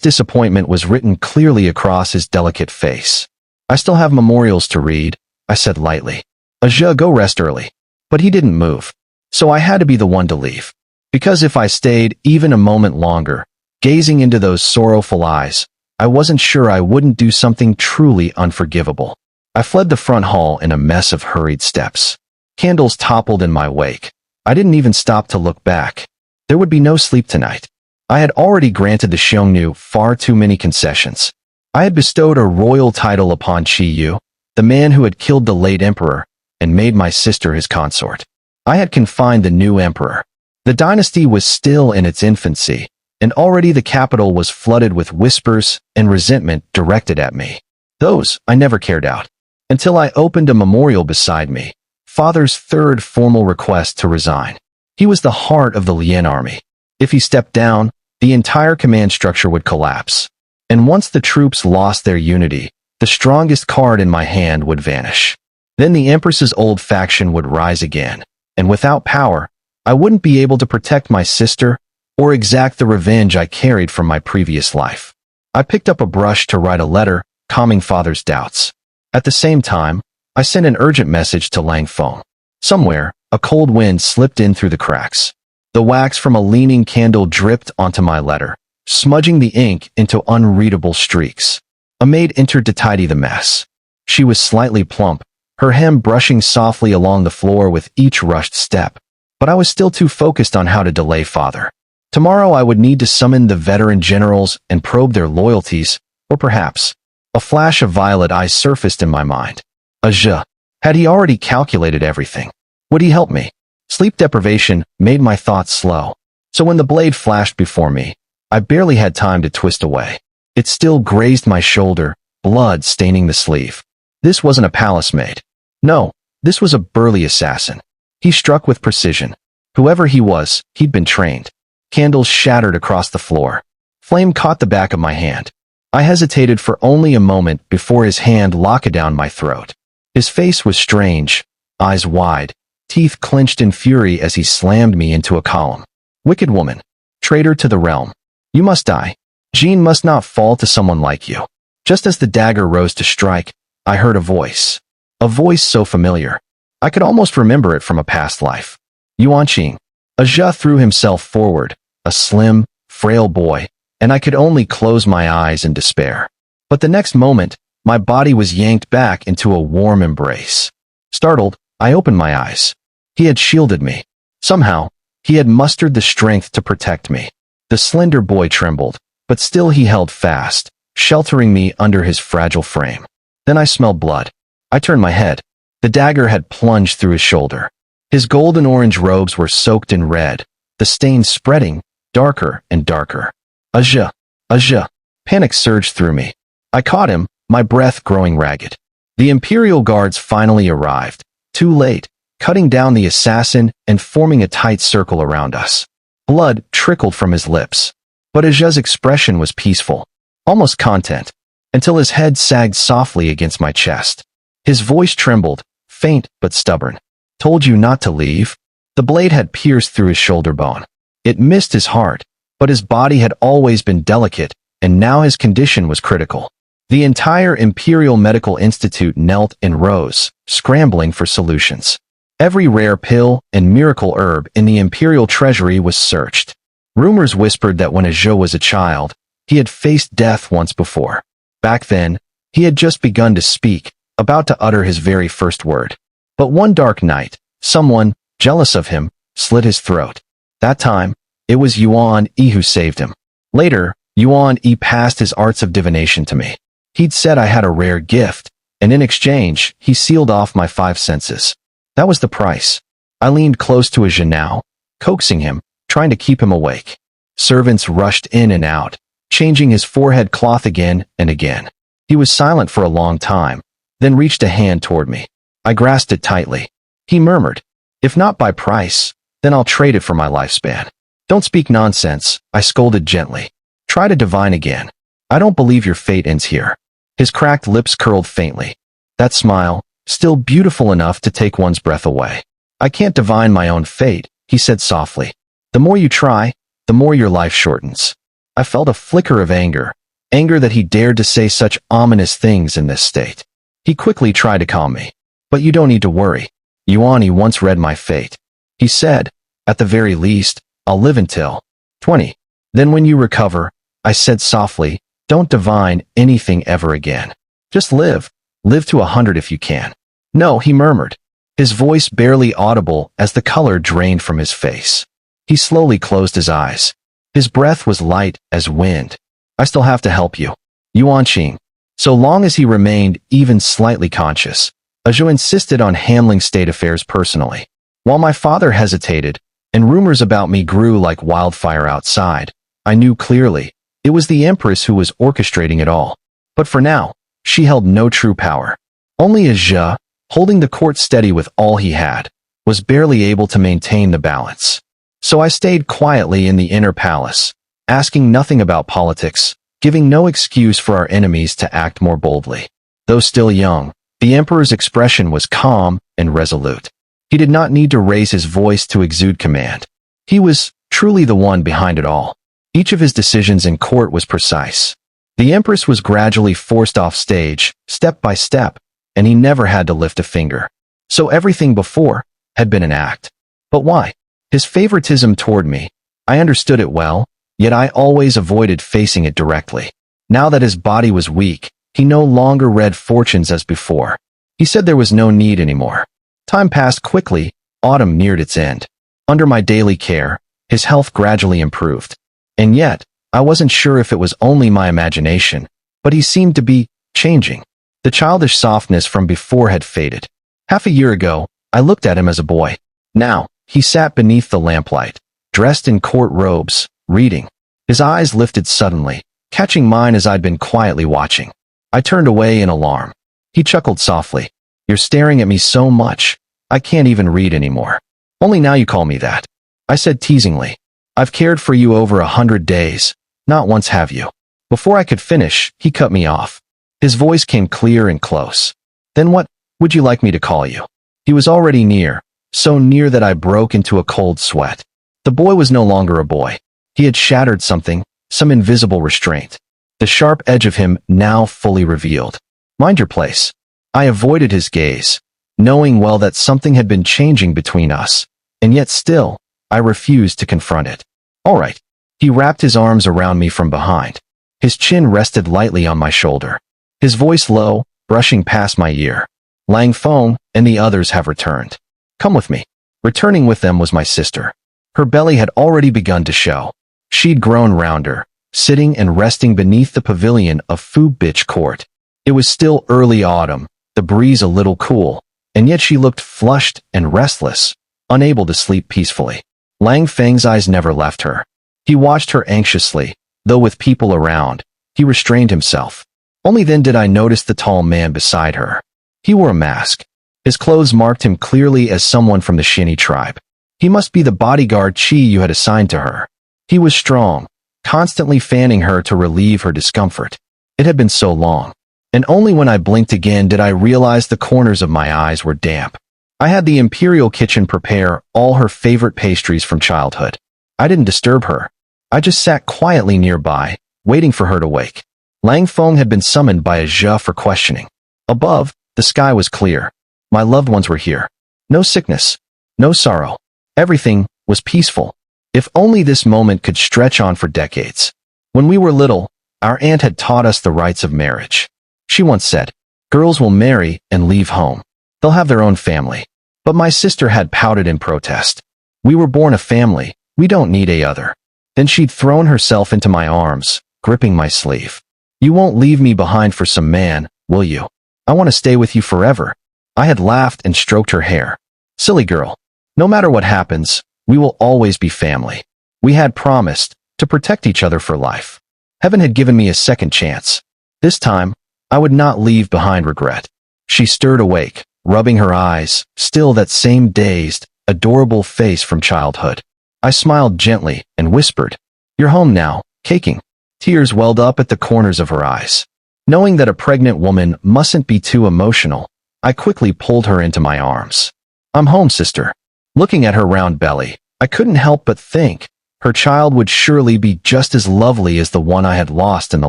disappointment was written clearly across his delicate face. I still have memorials to read, I said lightly. Aja, go rest early. But he didn't move. So I had to be the one to leave. Because if I stayed even a moment longer, gazing into those sorrowful eyes, I wasn't sure I wouldn't do something truly unforgivable. I fled the front hall in a mess of hurried steps. Candles toppled in my wake. I didn't even stop to look back. There would be no sleep tonight. I had already granted the Xiongnu far too many concessions. I had bestowed a royal title upon Qi Yu, the man who had killed the late emperor, and made my sister his consort. I had confined the new emperor. The dynasty was still in its infancy, and already the capital was flooded with whispers and resentment directed at me. Those I never cared out. Until I opened a memorial beside me, father's third formal request to resign. He was the heart of the Lian army. If he stepped down, the entire command structure would collapse. And once the troops lost their unity, the strongest card in my hand would vanish. Then the Empress's old faction would rise again, and without power, I wouldn't be able to protect my sister or exact the revenge I carried from my previous life. I picked up a brush to write a letter, calming father's doubts. At the same time, I sent an urgent message to Lang Feng. Somewhere, a cold wind slipped in through the cracks. The wax from a leaning candle dripped onto my letter, smudging the ink into unreadable streaks. A maid entered to tidy the mess. She was slightly plump, her hem brushing softly along the floor with each rushed step. But I was still too focused on how to delay father. Tomorrow I would need to summon the veteran generals and probe their loyalties, or perhaps, a flash of violet eyes surfaced in my mind. Aja, had he already calculated everything? Would he help me? Sleep deprivation made my thoughts slow. So when the blade flashed before me, I barely had time to twist away. It still grazed my shoulder, blood staining the sleeve. This wasn't a palace maid. No, this was a burly assassin. He struck with precision. Whoever he was, he'd been trained. Candles shattered across the floor. Flame caught the back of my hand. I hesitated for only a moment before his hand locked down my throat. His face was strange, eyes wide, teeth clenched in fury as he slammed me into a column. Wicked woman, traitor to the realm. You must die. Jean must not fall to someone like you. Just as the dagger rose to strike, I heard a voice. A voice so familiar. I could almost remember it from a past life. Yuanqing. Aja threw himself forward, a slim, frail boy, and I could only close my eyes in despair. But the next moment, my body was yanked back into a warm embrace. Startled, I opened my eyes. He had shielded me. Somehow, he had mustered the strength to protect me. The slender boy trembled, but still he held fast, sheltering me under his fragile frame. Then I smelled blood. I turned my head. The dagger had plunged through his shoulder. His golden-orange robes were soaked in red, the stains spreading, darker and darker. Aja! Aja! Panic surged through me. I caught him, my breath growing ragged. The Imperial Guards finally arrived, too late, cutting down the assassin and forming a tight circle around us. Blood trickled from his lips. But Aja's expression was peaceful, almost content, until his head sagged softly against my chest. His voice trembled, faint but stubborn. Told you not to leave? The blade had pierced through his shoulder bone. It missed his heart, but his body had always been delicate, and now his condition was critical. The entire Imperial Medical Institute knelt and rose, scrambling for solutions. Every rare pill and miracle herb in the Imperial Treasury was searched. Rumors whispered that when Aja was a child, he had faced death once before. Back then, he had just begun to speak, about to utter his very first word. But one dark night, someone, jealous of him, slit his throat. That time, it was Yuan Yi who saved him. Later, Yuan Yi passed his arts of divination to me. He'd said I had a rare gift, and in exchange, he sealed off my 5 senses. That was the price. I leaned close to Aja now, coaxing him, trying to keep him awake. Servants rushed in and out, changing his forehead cloth again and again. He was silent for a long time, then reached a hand toward me. I grasped it tightly. He murmured, "If not by price, then I'll trade it for my lifespan." "Don't speak nonsense," I scolded gently. "Try to divine again. I don't believe your fate ends here." His cracked lips curled faintly. That smile, still beautiful enough to take one's breath away. "I can't divine my own fate," he said softly. "The more you try, the more your life shortens." I felt a flicker of anger that he dared to say such ominous things in this state. He quickly tried to calm me. "But you don't need to worry. Yuan Yi once read my fate. He said, at the very least, I'll live until 20. Then when you recover," I said softly, "don't divine anything ever again. Just live. Live to 100 if you can." "No," he murmured, his voice barely audible as the color drained from his face. He slowly closed his eyes. His breath was light as wind. "I still have to help you." Yuanqing. So long as he remained even slightly conscious, Aja insisted on handling state affairs personally. While my father hesitated, and rumors about me grew like wildfire outside, I knew clearly it was the Empress who was orchestrating it all. But for now, she held no true power. Only Aja, holding the court steady with all he had, was barely able to maintain the balance. So I stayed quietly in the inner palace, asking nothing about politics, giving no excuse for our enemies to act more boldly. Though still young, the Emperor's expression was calm and resolute. He did not need to raise his voice to exude command. He was truly the one behind it all. Each of his decisions in court was precise. The Empress was gradually forced off stage, step by step, and he never had to lift a finger. So everything before had been an act. But why? His favoritism toward me. I understood it well, yet I always avoided facing it directly. Now that his body was weak, he no longer read fortunes as before. He said there was no need anymore. Time passed quickly, autumn neared its end. Under my daily care, his health gradually improved. And yet, I wasn't sure if it was only my imagination, but he seemed to be changing. The childish softness from before had faded. Half a year ago, I looked at him as a boy. Now, he sat beneath the lamplight, dressed in court robes, reading. His eyes lifted suddenly, catching mine as I'd been quietly watching. I turned away in alarm. He chuckled softly. "You're staring at me so much, I can't even read anymore." "Only now you call me that," I said teasingly. "I've cared for you over 100 days, not once have you." Before I could finish, he cut me off. His voice came clear and close. "Then what would you like me to call you?" He was already near, so near that I broke into a cold sweat. The boy was no longer a boy. He had shattered something some invisible restraint. The sharp edge of him now fully revealed. Mind your place. I avoided his gaze, knowing well that something had been changing between us, and yet still, I refused to confront it. All right. He wrapped his arms around me from behind. His chin rested lightly on my shoulder. His voice low, brushing past my ear. Lang Feng and the others have returned. Come with me. Returning with them was my sister. Her belly had already begun to show. She'd grown rounder, sitting and resting beneath the pavilion of Fu Bitch Court. It was still early autumn, the breeze a little cool, and yet she looked flushed and restless, unable to sleep peacefully. Lang Feng's eyes never left her. He watched her anxiously, though with people around, he restrained himself. Only then did I notice the tall man beside her. He wore a mask. His clothes marked him clearly as someone from the Shinny tribe. He must be the bodyguard Chi Yu had assigned to her. He was strong, constantly fanning her to relieve her discomfort. It had been so long, and only when I blinked again did I realize the corners of my eyes were damp. I had the Imperial Kitchen prepare all her favorite pastries from childhood. I didn't disturb her. I just sat quietly nearby, waiting for her to wake. Lang Feng had been summoned by a Zhe for questioning. Above, the sky was clear. My loved ones were here. No sickness, no sorrow. Everything was peaceful. If only this moment could stretch on for decades. When we were little, our aunt had taught us the rights of marriage. She once said, girls will marry and leave home. They'll have their own family. But my sister had pouted in protest. We were born a family. We don't need a other. Then she'd thrown herself into my arms, gripping my sleeve. You won't leave me behind for some man, will you? I want to stay with you forever. I had laughed and stroked her hair. Silly girl. No matter what happens, we will always be family. We had promised to protect each other for life. Heaven had given me a second chance. This time, I would not leave behind regret. She stirred awake, rubbing her eyes, still that same dazed, adorable face from childhood. I smiled gently and whispered, "You're home now, caking." Tears welled up at the corners of her eyes. Knowing that a pregnant woman mustn't be too emotional, I quickly pulled her into my arms. "I'm home, sister." Looking at her round belly, I couldn't help but think, her child would surely be just as lovely as the one I had lost in the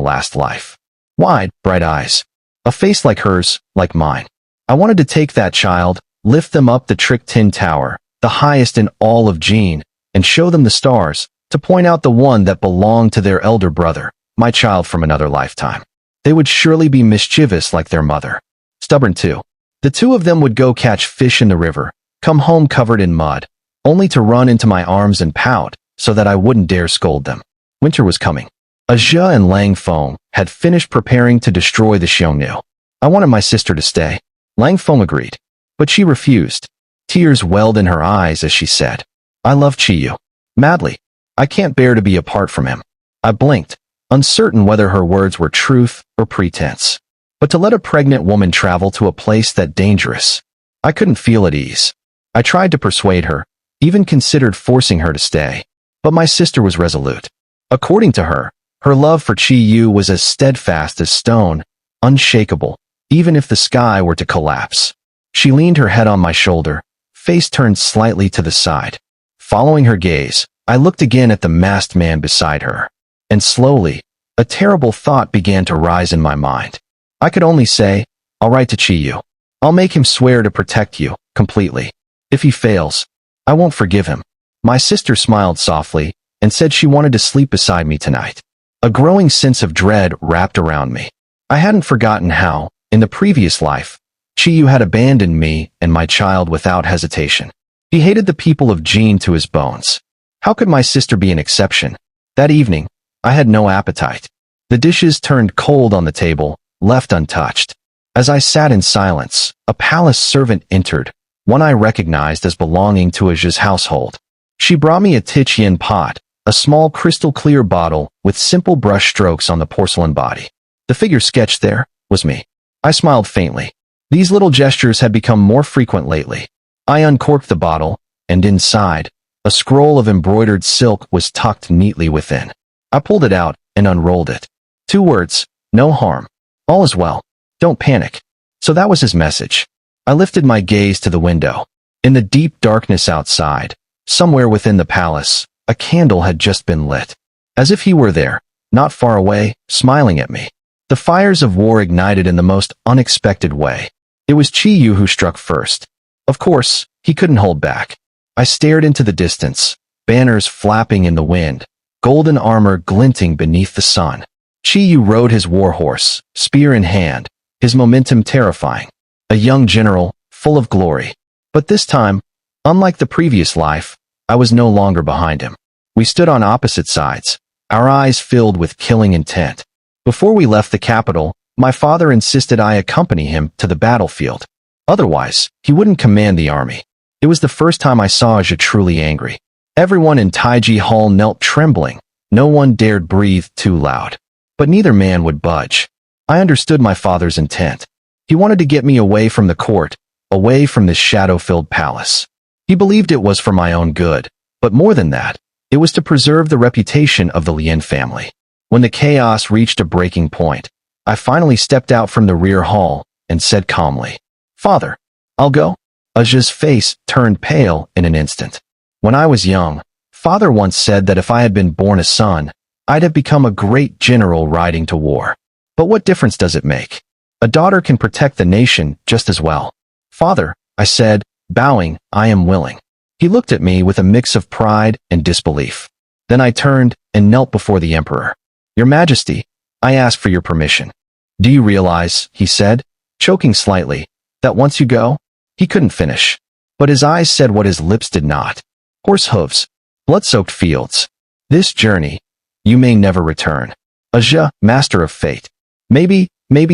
last life. Wide, bright eyes. A face like hers, like mine. I wanted to take that child, lift them up the Trick Tin Tower, the highest in all of Jean, and show them the stars, to point out the one that belonged to their elder brother, my child from another lifetime. They would surely be mischievous like their mother. Stubborn too. The two of them would go catch fish in the river, come home covered in mud, only to run into my arms and pout, so that I wouldn't dare scold them. Winter was coming. Zhe and Lang Feng had finished preparing to destroy the Xiongnu. I wanted my sister to stay. Lang Feng agreed, but she refused. Tears welled in her eyes as she said, "I love Chiyu. Madly. I can't bear to be apart from him." I blinked, uncertain whether her words were truth or pretense. But to let a pregnant woman travel to a place that dangerous, I couldn't feel at ease. I tried to persuade her, even considered forcing her to stay. But my sister was resolute. According to her, her love for Chiyu was as steadfast as stone, unshakable, even if the sky were to collapse. She leaned her head on my shoulder, face turned slightly to the side. Following her gaze, I looked again at the masked man beside her. And slowly, a terrible thought began to rise in my mind. I could only say, "I'll write to Chiyu. I'll make him swear to protect you, completely. If he fails, I won't forgive him." My sister smiled softly and said she wanted to sleep beside me tonight. A growing sense of dread wrapped around me. I hadn't forgotten how, in the previous life, Chiyu had abandoned me and my child without hesitation. He hated the people of Jean to his bones. How could my sister be an exception? That evening, I had no appetite. The dishes turned cold on the table, left untouched. As I sat in silence, a palace servant entered, one I recognized as belonging to Zhe's household. She brought me a Tichyin pot, a small crystal-clear bottle with simple brush strokes on the porcelain body. The figure sketched there was me. I smiled faintly. These little gestures had become more frequent lately. I uncorked the bottle, and inside, a scroll of embroidered silk was tucked neatly within. I pulled it out and unrolled it. 2 words, "No harm. All is well. Don't panic." So that was his message. I lifted my gaze to the window. In the deep darkness outside, somewhere within the palace, a candle had just been lit. As if he were there, not far away, smiling at me. The fires of war ignited in the most unexpected way. It was Chi-Yu who struck first. Of course, he couldn't hold back. I stared into the distance, banners flapping in the wind, golden armor glinting beneath the sun. Chi-Yu rode his war horse, spear in hand, his momentum terrifying. A young general, full of glory. But this time, unlike the previous life, I was no longer behind him. We stood on opposite sides, our eyes filled with killing intent. Before we left the capital, my father insisted I accompany him to the battlefield. Otherwise, he wouldn't command the army. It was the first time I saw Aja truly angry. Everyone in Taiji Hall knelt trembling. No one dared breathe too loud. But neither man would budge. I understood my father's intent. He wanted to get me away from the court, away from this shadow-filled palace. He believed it was for my own good, but more than that, it was to preserve the reputation of the Lien family. When the chaos reached a breaking point, I finally stepped out from the rear hall and said calmly, "Father, I'll go." Aja's face turned pale in an instant. When I was young, Father once said that if I had been born a son, I'd have become a great general riding to war. But what difference does it make? A daughter can protect the nation just as well. "Father," I said, bowing, "I am willing." He looked at me with a mix of pride and disbelief. Then I turned and knelt before the emperor. "Your Majesty, I ask for your permission." "Do you realize," he said, choking slightly, "that once you go?" He couldn't finish. But his eyes said what his lips did not. "Horse hooves, blood-soaked fields. This journey, you may never return." Aja, master of fate. Maybe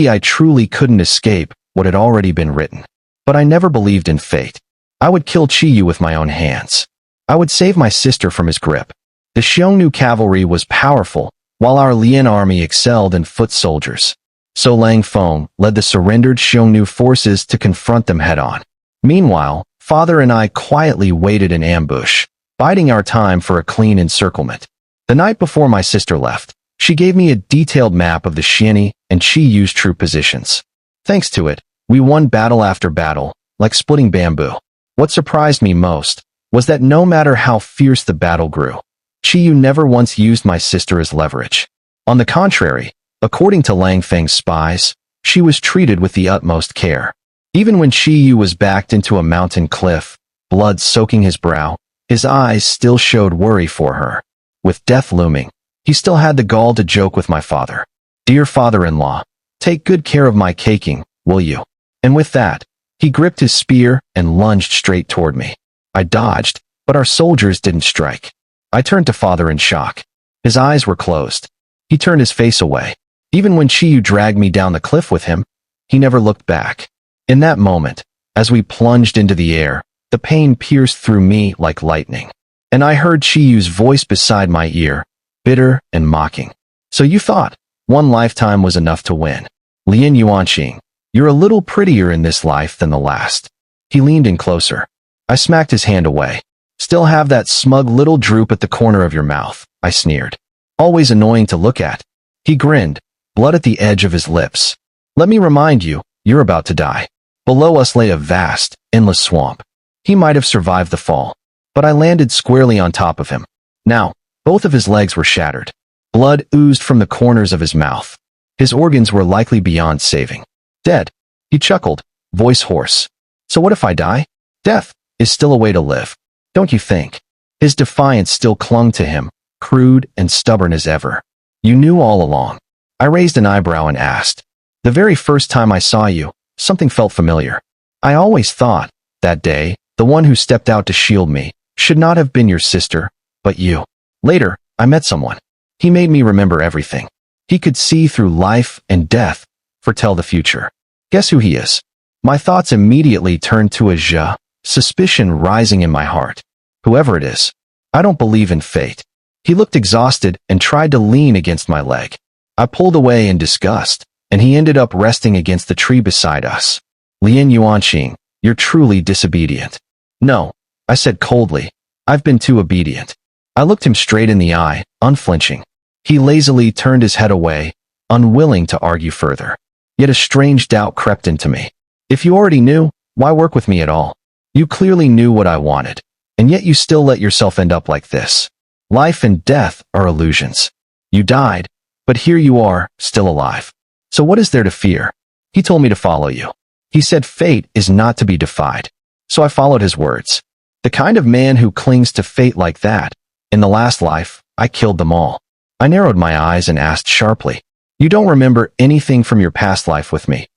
I truly couldn't escape what had already been written. But I never believed in fate. I would kill Chi-Yu with my own hands. I would save my sister from his grip. The Xiongnu cavalry was powerful, while our Lien army excelled in foot soldiers. So Lang Feng led the surrendered Xiongnu forces to confront them head-on. Meanwhile, Father and I quietly waited in ambush, biding our time for a clean encirclement. The night before my sister left, she gave me a detailed map of the Xieni and Chi-Yu's troop positions. Thanks to it, we won battle after battle, like splitting bamboo. What surprised me most was that no matter how fierce the battle grew, Chi-Yu never once used my sister as leverage. On the contrary, according to Lang Feng's spies, she was treated with the utmost care. Even when Chi-Yu was backed into a mountain cliff, blood soaking his brow, his eyes still showed worry for her. With death looming, he still had the gall to joke with my father. "Dear father-in-law, take good care of my caking, will you?" And with that, he gripped his spear and lunged straight toward me. I dodged, but our soldiers didn't strike. I turned to Father in shock. His eyes were closed. He turned his face away. Even when Chi-Yu dragged me down the cliff with him, he never looked back. In that moment, as we plunged into the air, the pain pierced through me like lightning. And I heard Chi-Yu's voice beside my ear, bitter and mocking. "So you thought one lifetime was enough to win? Lien Yuanqing, you're a little prettier in this life than the last." He leaned in closer. I smacked his hand away. "Still have that smug little droop at the corner of your mouth," I sneered. "Always annoying to look at." He grinned, blood at the edge of his lips. "Let me remind you, you're about to die." Below us lay a vast, endless swamp. He might have survived the fall, but I landed squarely on top of him. Now, both of his legs were shattered. Blood oozed from the corners of his mouth. His organs were likely beyond saving. "Dead." He chuckled, voice hoarse. "So what if I die? Death is still a way to live, don't you think?" His defiance still clung to him, crude and stubborn as ever. "You knew all along." I raised an eyebrow and asked. "The very first time I saw you, something felt familiar. I always thought, that day, the one who stepped out to shield me should not have been your sister, but you." Later, I met someone. He made me remember everything. He could see through life and death, foretell the future. Guess who he is? My thoughts immediately turned to Aja, suspicion rising in my heart. Whoever it is, I don't believe in fate. He looked exhausted and tried to lean against my leg. I pulled away in disgust, and he ended up resting against the tree beside us. "Lien Yuanqing, you're truly disobedient." "No," I said coldly. "I've been too obedient." I looked him straight in the eye, unflinching. He lazily turned his head away, unwilling to argue further. Yet a strange doubt crept into me. If you already knew, why work with me at all? You clearly knew what I wanted, and yet you still let yourself end up like this. Life and death are illusions. You died, But here you are, still alive. So what is there to fear? He told me to follow you. He said fate is not to be defied. So I followed his words. The kind of man who clings to fate like that. In the last life, I killed them all. I narrowed my eyes and asked sharply, "You don't remember anything from your past life with me,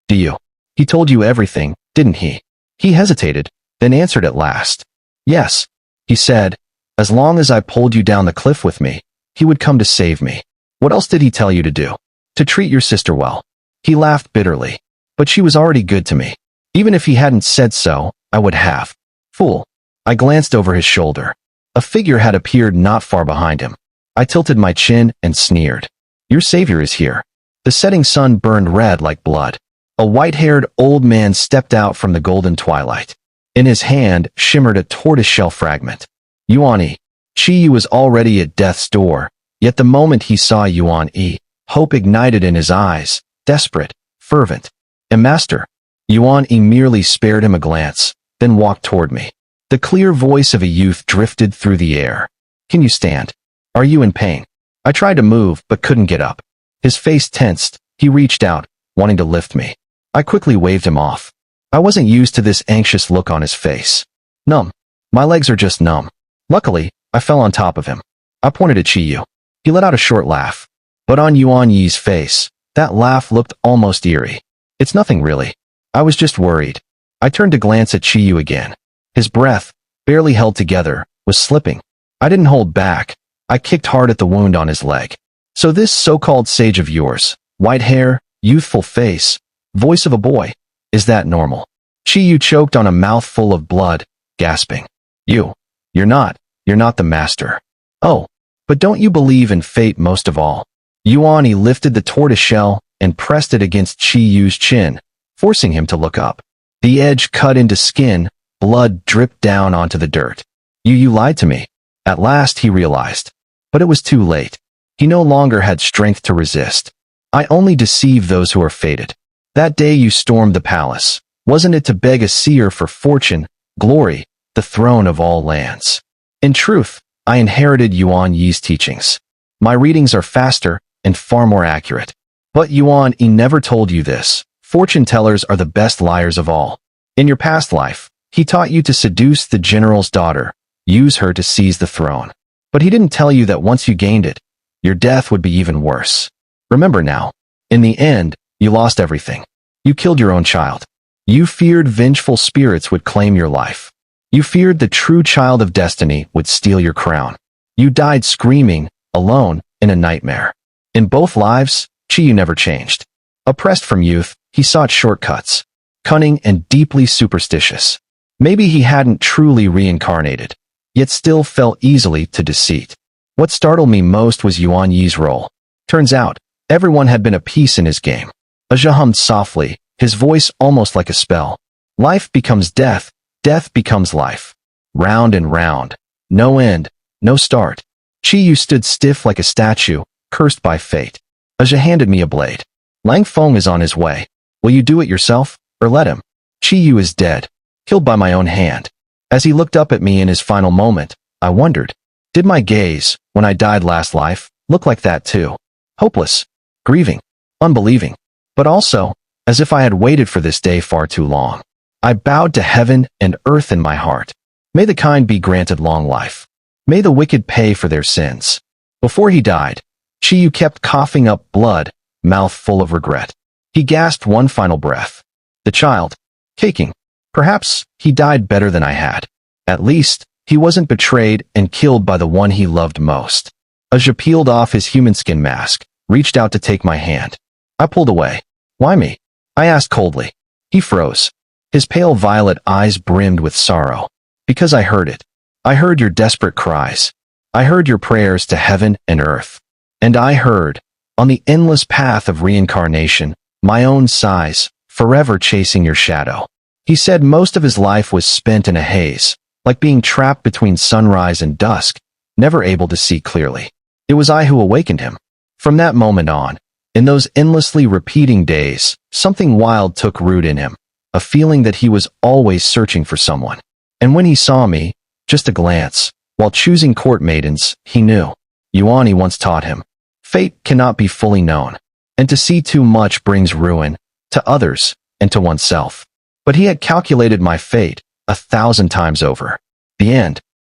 do you?" He told you everything, didn't he? He hesitated, then answered at last. "Yes," he said. "As long as I pulled you down the cliff with me, he would come to save me. What else did he tell you to do? To treat your sister well." He laughed bitterly. "But she was already good to me. Even if he hadn't said so, I would have." Fool. I glanced over his shoulder. A figure had appeared not far behind him. I tilted my chin and sneered. "Your savior is here." The setting sun burned red like blood. A white-haired old man stepped out from the golden twilight. In his hand shimmered a tortoiseshell fragment. Yuan-Yi. Chi-Yu was already at death's door, yet the moment he saw Yuan-Yi, hope ignited in his eyes, desperate, fervent. "And master." Yuan-Yi merely spared him a glance, then walked toward me. The clear voice of a youth drifted through the air. "Can you stand? Are you in pain?" I tried to move, but couldn't get up. His face tensed. He reached out, wanting to lift me. I quickly waved him off. I wasn't used to this anxious look on his face. "Numb. My legs are just numb." Luckily, I fell on top of him. I pointed at Chi-Yu. He let out a short laugh. But on Yuan-Yi's face, that laugh looked almost eerie. "It's nothing really. I was just worried." I turned to glance at Chi-Yu again. His breath, barely held together, was slipping. I didn't hold back. I kicked hard at the wound on his leg. "So this so-called sage of yours, white hair, youthful face, voice of a boy, is that normal?" Chi-Yu choked on a mouthful of blood, gasping. You're not the master." "Oh, but don't you believe in fate most of all?" Yuan-Yi lifted the tortoiseshell and pressed it against Chi-Yu's chin, forcing him to look up. The edge cut into skin, blood dripped down onto the dirt. You lied to me." At last he realized. But it was too late. He no longer had strength to resist. "I only deceive those who are fated. That day you stormed the palace. Wasn't it to beg a seer for fortune, glory, the throne of all lands? In truth, I inherited Yuan-Yi's teachings. My readings are faster and far more accurate. But Yuan-Yi never told you this. Fortune tellers are the best liars of all. In your past life, he taught you to seduce the general's daughter, use her to seize the throne. But he didn't tell you that once you gained it, your death would be even worse. Remember now, in the end, you lost everything. You killed your own child. You feared vengeful spirits would claim your life. You feared the true child of destiny would steal your crown. You died screaming, alone, in a nightmare. In both lives, Chi-Yu never changed. Oppressed from youth, he sought shortcuts. Cunning and deeply superstitious. Maybe he hadn't truly reincarnated, yet still fell easily to deceit. What startled me most was Yuan-Yi's role. Turns out, everyone had been a piece in his game. Aja hummed softly, his voice almost like a spell. "Life becomes death, death becomes life. Round and round. No end, no start." Chi-Yu stood stiff like a statue, cursed by fate. Aja handed me a blade. "Lang Feng is on his way. Will you do it yourself, or let him? Chi-Yu is dead, killed by my own hand." As he looked up at me in his final moment, I wondered, did my gaze, when I died last life, look like that too? Hopeless, grieving, unbelieving, but also, as if I had waited for this day far too long. I bowed to heaven and earth in my heart. May the kind be granted long life. May the wicked pay for their sins. Before he died, Chi-Yu kept coughing up blood, mouth full of regret. He gasped one final breath. The child, caking. Perhaps he died better than I had. At least, he wasn't betrayed and killed by the one he loved most. Aja peeled off his human skin mask, reached out to take my hand. I pulled away. "Why me?" I asked coldly. He froze. His pale violet eyes brimmed with sorrow. "Because I heard it. I heard your desperate cries. I heard your prayers to heaven and earth. And I heard, on the endless path of reincarnation, my own sighs, forever chasing your shadow." He said most of his life was spent in a haze, like being trapped between sunrise and dusk, never able to see clearly. It was I who awakened him. From that moment on, in those endlessly repeating days, something wild took root in him, a feeling that he was always searching for someone. And when he saw me, just a glance, while choosing court maidens, he knew. Yuan-Yi once taught him, Fate cannot be fully known, and to see too much brings ruin, to others, and to oneself. But he had calculated my fate 1,000 times over. The end.